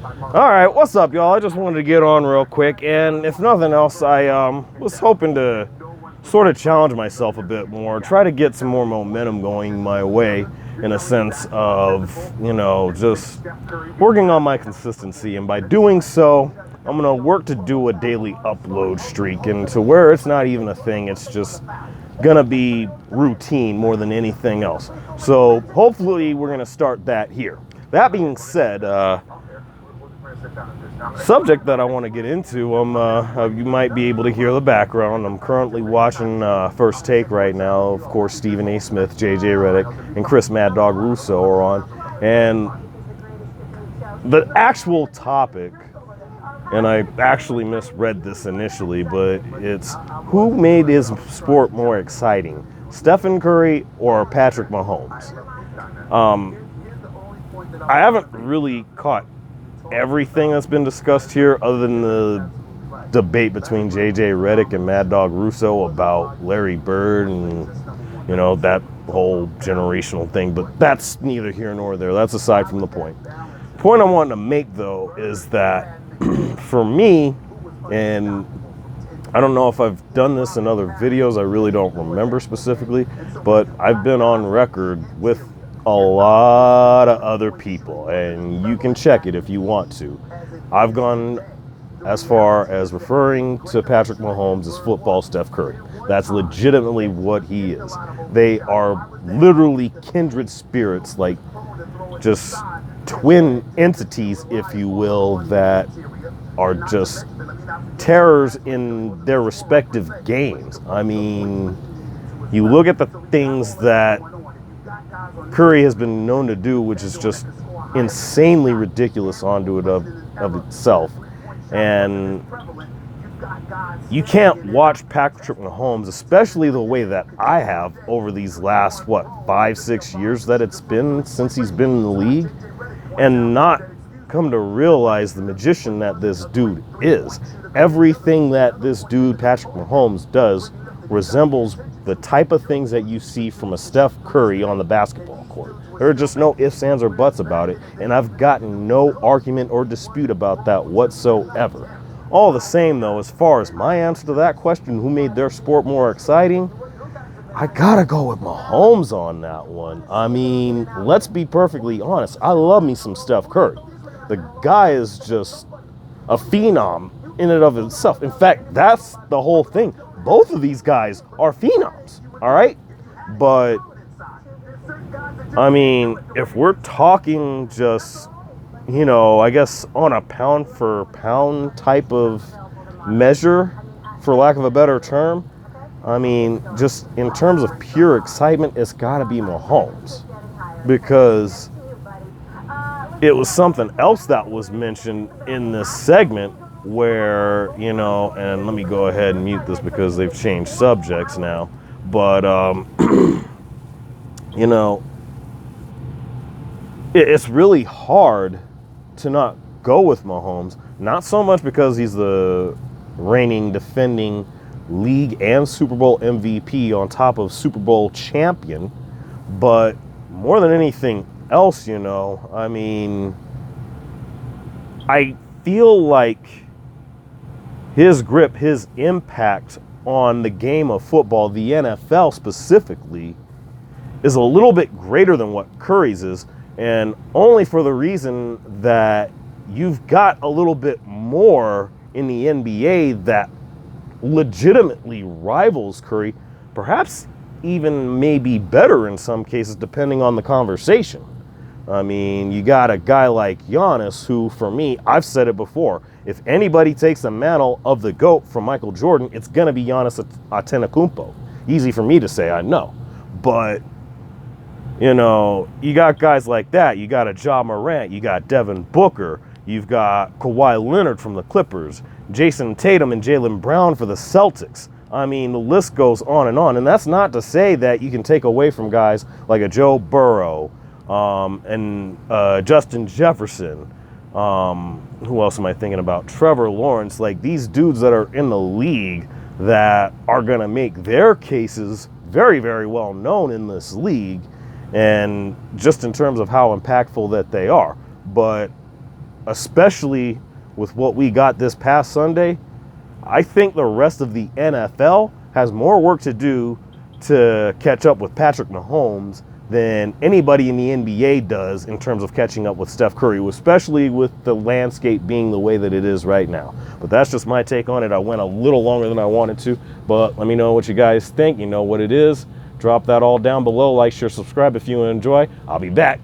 All right, what's up, y'all? I just wanted to get on real quick, and if nothing else, I was hoping to sort of challenge myself a bit more, try to get some more momentum going my way in a sense of, just working on my consistency. And by doing so, I'm going to work to do a daily upload streak, and to where it's not even a thing, it's just going to be routine more than anything else. So hopefully we're going to start that here. That being said, subject that I want to get into, you might be able to hear the background. I'm currently watching First Take right now. Of course, Stephen A. Smith, J.J. Redick, and Chris Mad Dog Russo are on. And the actual topic, and I actually misread this initially, but it's who made his sport more exciting, Stephen Curry or Patrick Mahomes? I haven't really caught everything that's been discussed here other than the debate between J.J. Redick and Mad Dog Russo about Larry Bird and, that whole generational thing. But that's neither here nor there. That's aside from the point. The point I want to make, though, is that for me, and I don't know if I've done this in other videos, I really don't remember specifically, but I've been on record with a lot of other people, and you can check it if you want to. I've gone as far as referring to Patrick Mahomes as football Steph Curry. That's legitimately what he is. They are literally kindred spirits, like just twin entities, if you will, that are just terrors in their respective games. I mean, you look at the things that Curry has been known to do, which is just insanely ridiculous onto it of itself. And you can't watch Patrick Mahomes, especially the way that I have over these last, 5-6 years that it's been since he's been in the league, and not come to realize the magician that this dude is. Everything that this dude, Patrick Mahomes, does resembles the type of things that you see from a Steph Curry on the basketball court. There are just no ifs, ands, or buts about it, and I've gotten no argument or dispute about that whatsoever. All the same, though, as far as my answer to that question, who made their sport more exciting, I gotta go with Mahomes on that one. I mean, let's be perfectly honest. I love me some Steph Curry. The guy is just a phenom in and of himself. In fact, that's the whole thing. Both of these guys are phenoms, all right? But, I mean, if we're talking just, I guess on a pound for pound type of measure, for lack of a better term, I mean, just in terms of pure excitement, it's got to be Mahomes. Because it was something else that was mentioned in this segment where, and let me go ahead and mute this because they've changed subjects now. But, it's really hard to not go with Mahomes. Not so much because he's the reigning, defending league and Super Bowl MVP on top of Super Bowl champion, but more than anything else, I mean, I feel like his grip, his impact on the game of football, the NFL specifically, is a little bit greater than what Curry's is, and only for the reason that you've got a little bit more in the NBA that legitimately rivals Curry, perhaps even maybe better in some cases, depending on the conversation. I mean, you got a guy like Giannis who, for me, I've said it before, if anybody takes the mantle of the GOAT from Michael Jordan, it's going to be Giannis Antetokounmpo. Easy for me to say, I know. But, you got guys like that. You got a Ja Morant. You got Devin Booker. You've got Kawhi Leonard from the Clippers. Jason Tatum and Jaylen Brown for the Celtics. I mean, the list goes on. And that's not to say that you can take away from guys like a Joe Burrow and Justin Jefferson. Who else am I thinking about? Trevor Lawrence. Like, these dudes that are in the league that are going to make their cases very, very well known in this league, and just in terms of how impactful that they are. But especially with what we got this past Sunday, I think the rest of the NFL has more work to do to catch up with Patrick Mahomes than anybody in the NBA does in terms of catching up with Steph Curry, especially with the landscape being the way that it is right now. But that's just my take on it. I went a little longer than I wanted to, but let me know what you guys think. You know what it is. Drop that all down below. Like, share, subscribe if you enjoy. I'll be back.